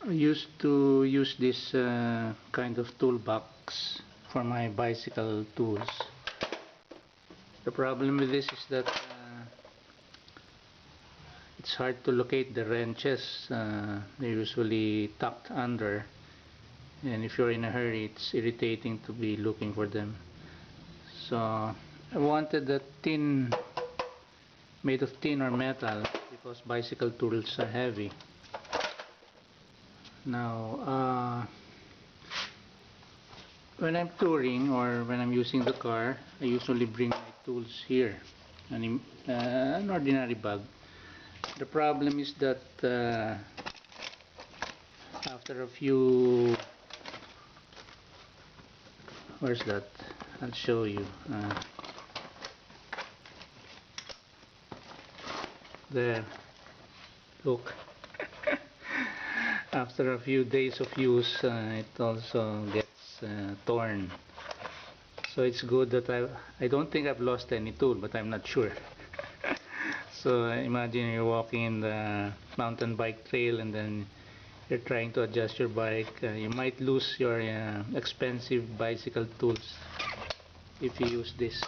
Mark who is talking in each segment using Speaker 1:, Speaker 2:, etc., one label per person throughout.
Speaker 1: I used to use this kind of toolbox for my bicycle tools. The problem with this is that it's hard to locate the wrenches. They're usually tucked under, and if you're in a hurry, it's irritating to be looking for them. So I wanted a tin made of tin or metal because bicycle tools are heavy. Now when I'm touring or when I'm using the car, I usually bring my tools here, an ordinary bag. The problem is that after a few, where's that? I'll show you. There, look. After a few days of use, it also gets torn. So it's good that I don't think I've lost any tool, but I'm not sure. So imagine you're walking in the mountain bike trail and then you're trying to adjust your bike. You might lose your expensive bicycle tools if you use this.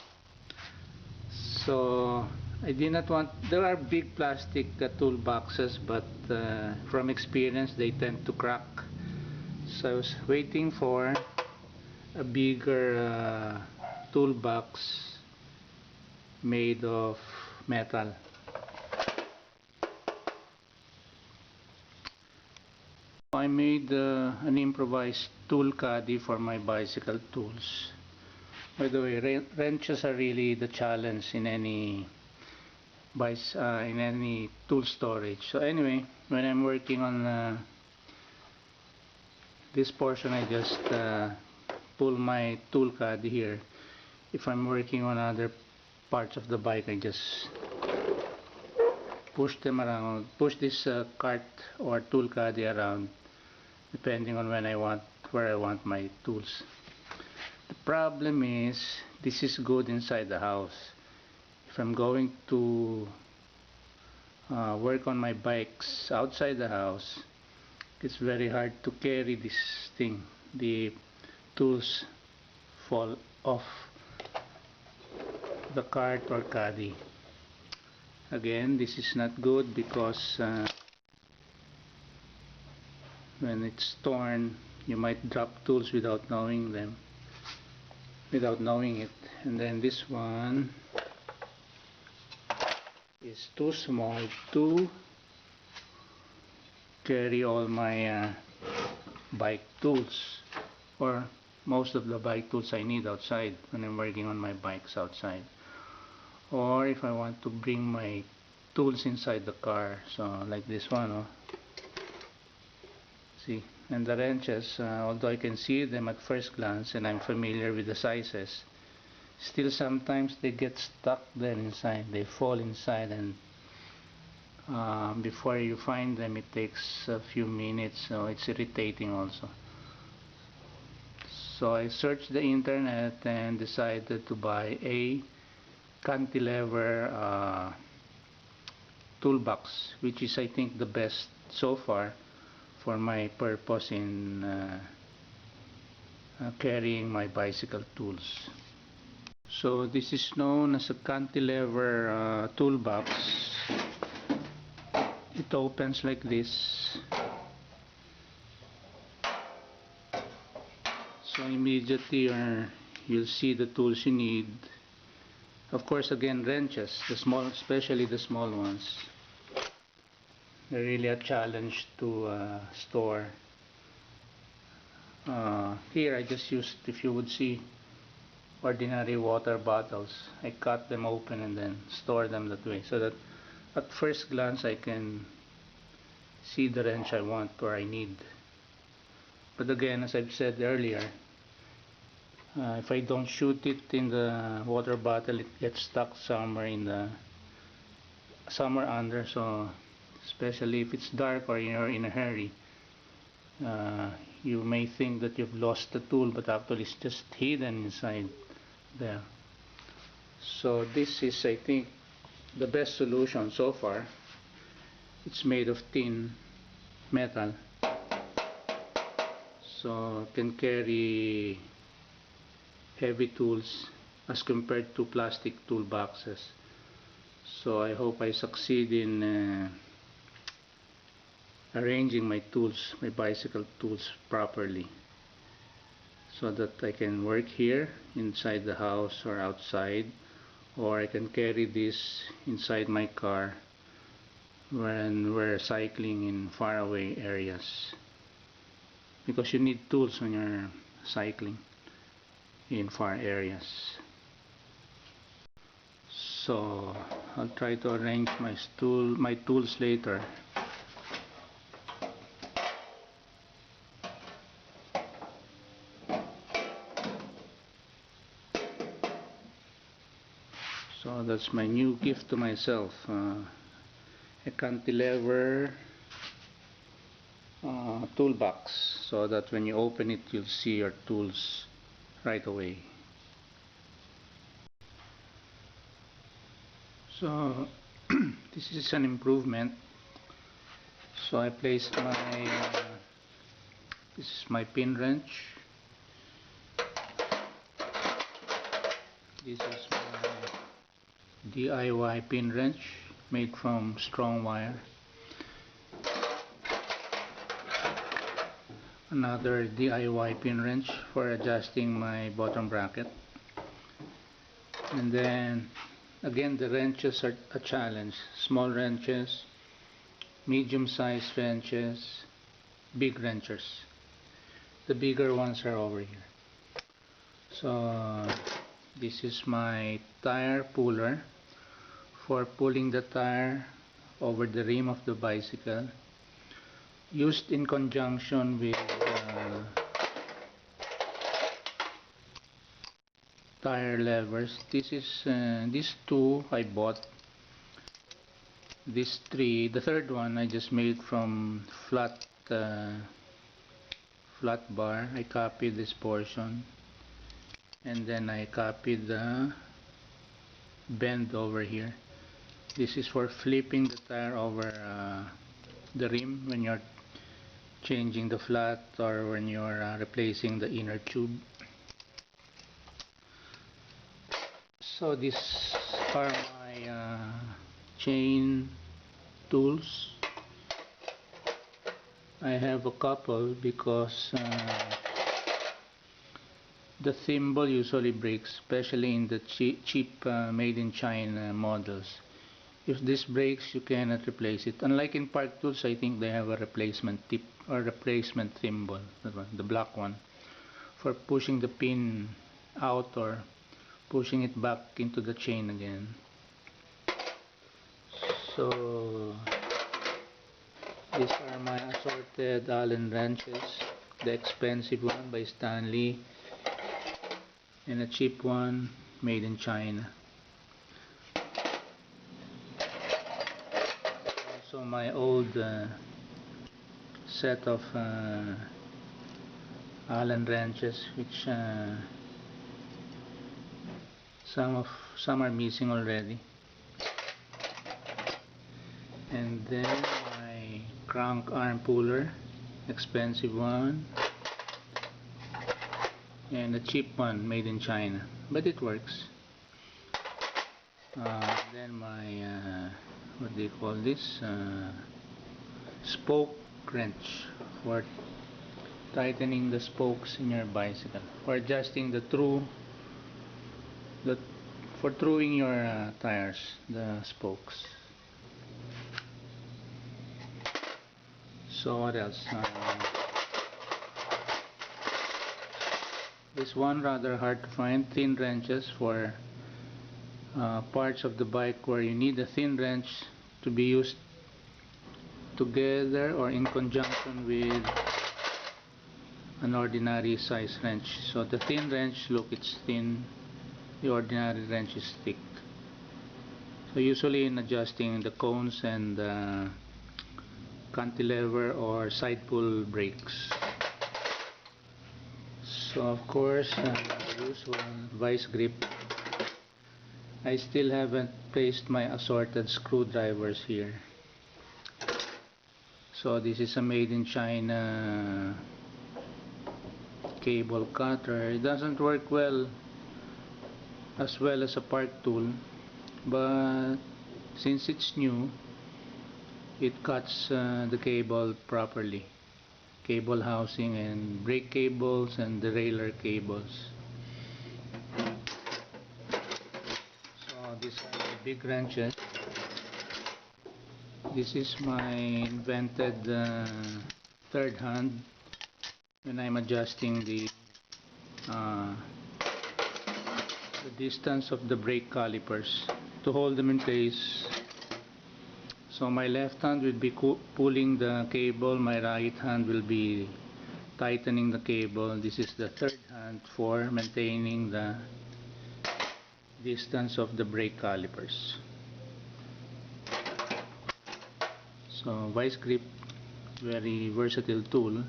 Speaker 1: So I did not want, there are big plastic toolboxes, but from experience they tend to crack. So I was waiting for a bigger toolbox made of metal. I made an improvised tool caddy for my bicycle tools. By the way, wrenches are really the challenge in any tool storage. So anyway, when I'm working on this portion, I just pull my tool caddy here. If I'm working on other parts of the bike, I just push them around, push this cart or tool caddy around, depending on where I want my tools. The problem is this is good inside the house. If I'm going to work on my bikes outside the house, it's very hard to carry this thing. The tools fall off the cart or caddy. Again, this is not good because when it's torn, you might drop tools without knowing it. And then this one is too small to carry all my bike tools, or most of the bike tools I need outside when I'm working on my bikes outside, or if I want to bring my tools inside the car. So like this one, oh. See, and the wrenches, although I can see them at first glance and I'm familiar with the sizes, still sometimes they get stuck there inside. They fall inside, and before you find them it takes a few minutes, so it's irritating also. So I searched the internet and decided to buy a Cantilever toolbox, which is I think the best so far for my purpose in carrying my bicycle tools. So this is known as a cantilever toolbox. It opens like this. So immediately you'll see the tools you need. Of course, again, wrenches, especially the small ones. They're really a challenge to store. Here I just used, if you would see, ordinary water bottles. I cut them open and then store them that way, so that at first glance I can see the wrench I want or I need. But again, as I've said earlier, if I don't shoot it in the water bottle, it gets stuck somewhere under. So especially if it's dark or you're in a hurry, you may think that you've lost the tool, but actually it's just hidden inside there. So this is, I think, the best solution so far. It's made of tin metal, so can carry heavy tools as compared to plastic toolboxes. So I hope I succeed in arranging my tools, my bicycle tools properly, so that I can work here inside the house or outside, or I can carry this inside my car when we're cycling in faraway areas, because you need tools when you're cycling in far areas. So I'll try to arrange my tools later. So that's my new gift to myself, a cantilever toolbox, so that when you open it you'll see your tools right away. So this is an improvement. So I placed this is my pin wrench, this is my DIY pin wrench made from strong wire, another DIY pin wrench for adjusting my bottom bracket, and then again the wrenches are a challenge. Small wrenches, medium-sized wrenches, big wrenches. The bigger ones are over here. So this is my tire puller for pulling the tire over the rim of the bicycle, used in conjunction with tire levers. These two I bought. These three, the third one I just made from flat bar. I copied this portion, and then I copied the bend over here. This is for flipping the tire over the rim when you're changing the flat or when you're replacing the inner tube. So these are my chain tools. I have a couple because the thimble usually breaks, especially in the cheap made in China models. If this breaks, you cannot replace it. Unlike in park tools, I think they have a replacement tip or replacement thimble, that one, the black one, for pushing the pin out or pushing it back into the chain again. So these are my assorted Allen wrenches, the expensive one by Stanley and a cheap one made in China. Also my old set of Allen wrenches, which some are missing already. And then my crank arm puller, expensive one, and a cheap one made in China, but it works. Then my what do you call this, spoke wrench for tightening the spokes in your bicycle, for adjusting for truing your tires, the spokes. So what else? This one rather hard to find, thin wrenches for parts of the bike where you need a thin wrench to be used together or in conjunction with an ordinary size wrench. So the thin wrench, look, it's thin, the ordinary wrench is thick. So usually in adjusting the cones and cantilever or side pull brakes. So of course the usual vice grip. I still haven't placed my assorted screwdrivers here. So this is a made in China cable cutter. It doesn't work well as a park tool, but since it's new, it cuts the cable properly. Cable housing and brake cables and derailleur cables. So these are the big wrenches. This is my invented third hand when I'm adjusting the distance of the brake calipers to hold them in place. So my left hand will be pulling the cable, my right hand will be tightening the cable. This is the third hand for maintaining the distance of the brake calipers. So vice grip, very versatile tool.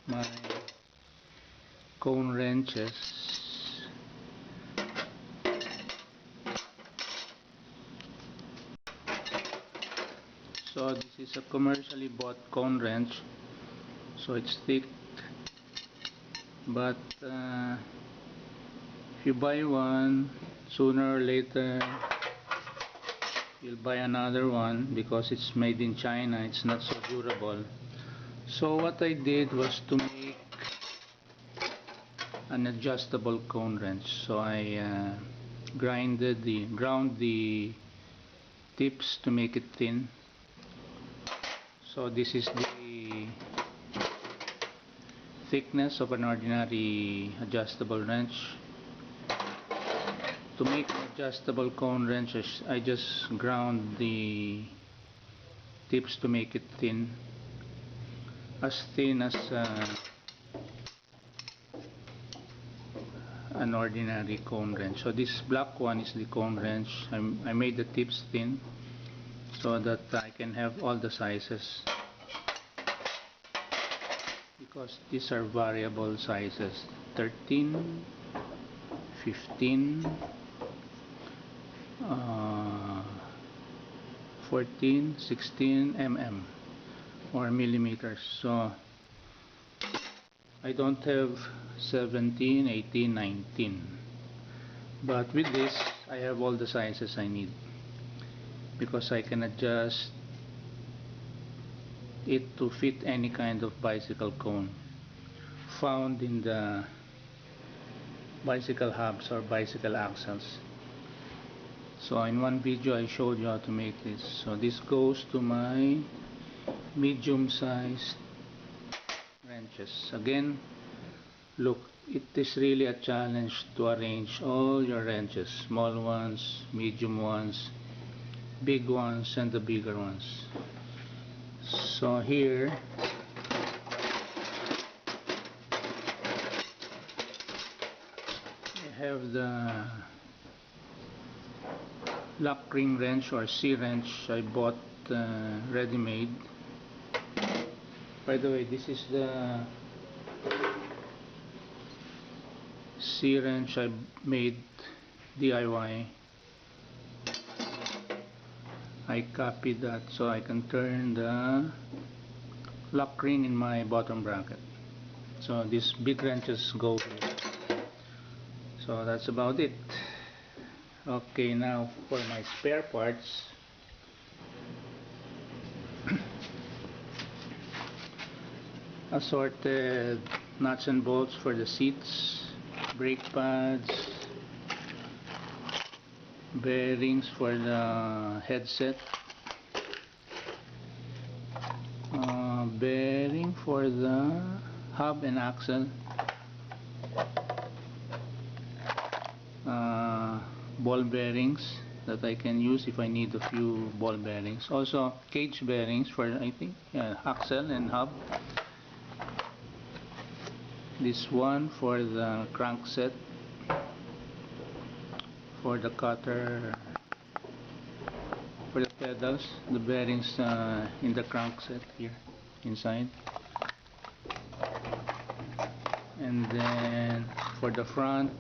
Speaker 1: My cone wrenches. So this is a commercially bought cone wrench, so it's thick, but if you buy one, sooner or later you'll buy another one because it's made in China. It's not so durable. So what I did was to make an adjustable cone wrench. So I ground the tips to make it thin. So this is the thickness of an ordinary adjustable wrench. To make an adjustable cone wrench, I just ground the tips to make it thin, as thin as an ordinary cone wrench. So this black one is the cone wrench. I made the tips thin so that I can have all the sizes, because these are variable sizes: 13, 15, 14, 16 mm or millimeters. So I don't have 17, 18, 19, but with this I have all the sizes I need, because I can adjust it to fit any kind of bicycle cone found in the bicycle hubs or bicycle axles. So in one video I showed you how to make this. So this goes to my medium sized wrenches. Again, look, it is really a challenge to arrange all your wrenches, small ones, medium ones, big ones, and the bigger ones. So here I have the lock ring wrench or C wrench I bought ready-made. By the way, this is the C wrench I made DIY. I copied that so I can turn the lock ring in my bottom bracket. So these big wrenches go here. So that's about it. Okay, now for my spare parts. Assorted nuts and bolts for the seats, brake pads, bearings for the headset, bearing for the hub and axle, ball bearings that I can use if I need a few ball bearings, also cage bearings for, I think, axle and hub. This one for the crankset, for the cutter, for the pedals, the bearings in the crankset here inside, and then for the front,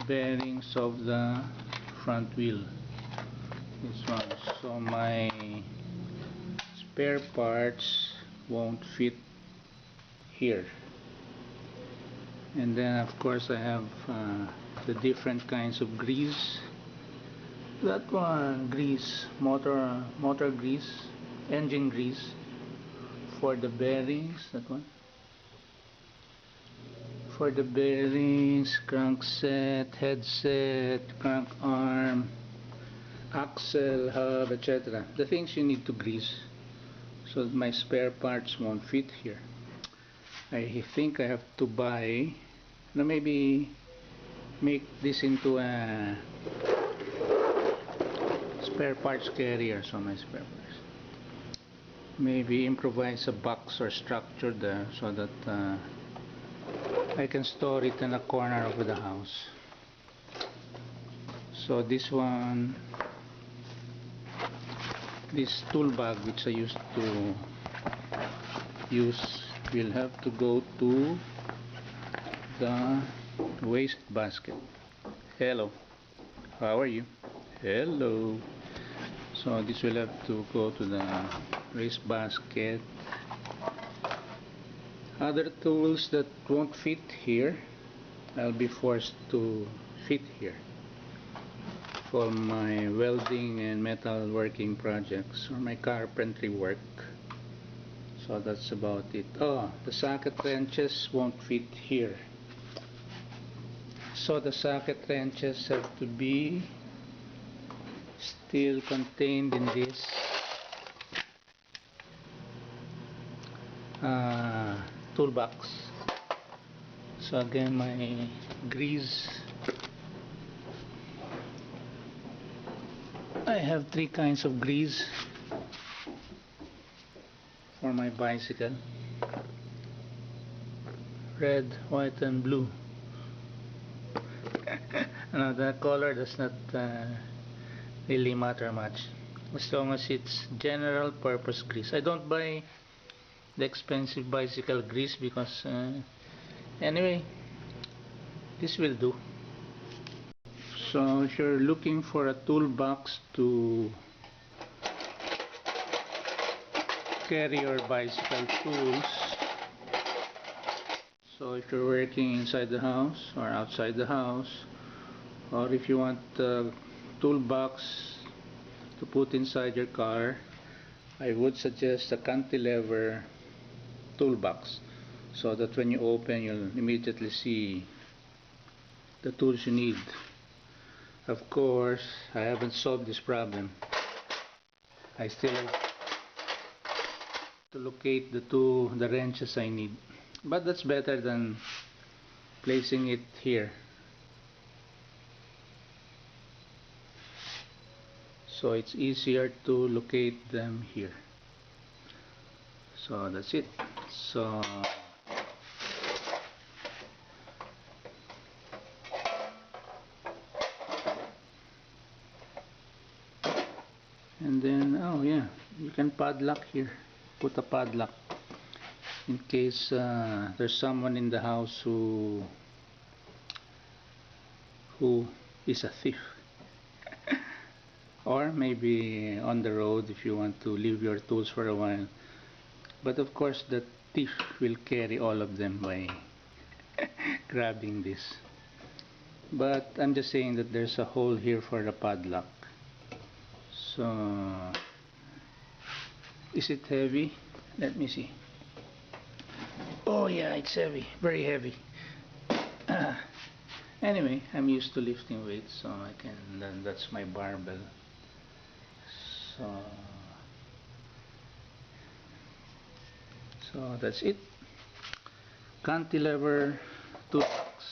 Speaker 1: bearings of the front wheel, this one. So my spare parts won't fit here. And then of course I have the different kinds of grease. That one, grease, motor grease, engine grease for the bearings. That one for the bearings, crankset, headset, crank arm, axle, hub, etc. The things you need to grease, so that my spare parts won't fit here. I think I have to buy, maybe make this into a spare parts carrier, so my spare parts. Maybe improvise a box or structure there so that I can store it in a corner of the house. So this one, this tool bag which I used to use, will have to go to the waste basket. Hello, how are you? Hello. So this will have to go to the waste basket. Other tools that won't fit here, I'll be forced to fit here for my welding and metal working projects or my carpentry work. So that's about it. Oh, the socket wrenches won't fit here. So the socket wrenches have to be still contained in this toolbox. So again, my grease, I have 3 kinds of grease for my bicycle: red, white and blue. No, the color does not really matter much, as long as it's general purpose grease. I don't buy the expensive bicycle grease because anyway, this will do. So if you're looking for a toolbox to carry your bicycle tools, so if you're working inside the house or outside the house, or if you want a toolbox to put inside your car, I would suggest a Cantilever Toolbox, so that when you open, you'll immediately see the tools you need. Of course, I haven't solved this problem. I still have to locate the wrenches I need, but that's better than placing it here. So it's easier to locate them here. So that's it. So and then, oh yeah, you can padlock here. Put a padlock in case there's someone in the house who is a thief. Or maybe on the road if you want to leave your tools for a while. But of course the thief will carry all of them by grabbing this. But I'm just saying that there's a hole here for the padlock. So is it heavy? Let me see. Oh yeah, it's heavy, very heavy. Anyway, I'm used to lifting weights, so I can, that's my barbell. So that's it. Cantilever Toolbox.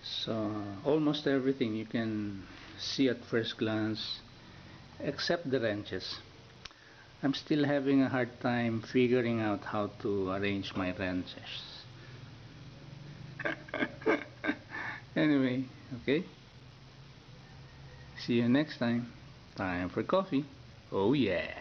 Speaker 1: So almost everything you can see at first glance, except the wrenches. I'm still having a hard time figuring out how to arrange my wrenches. Anyway, okay. See you next time. Time for coffee. Oh yeah.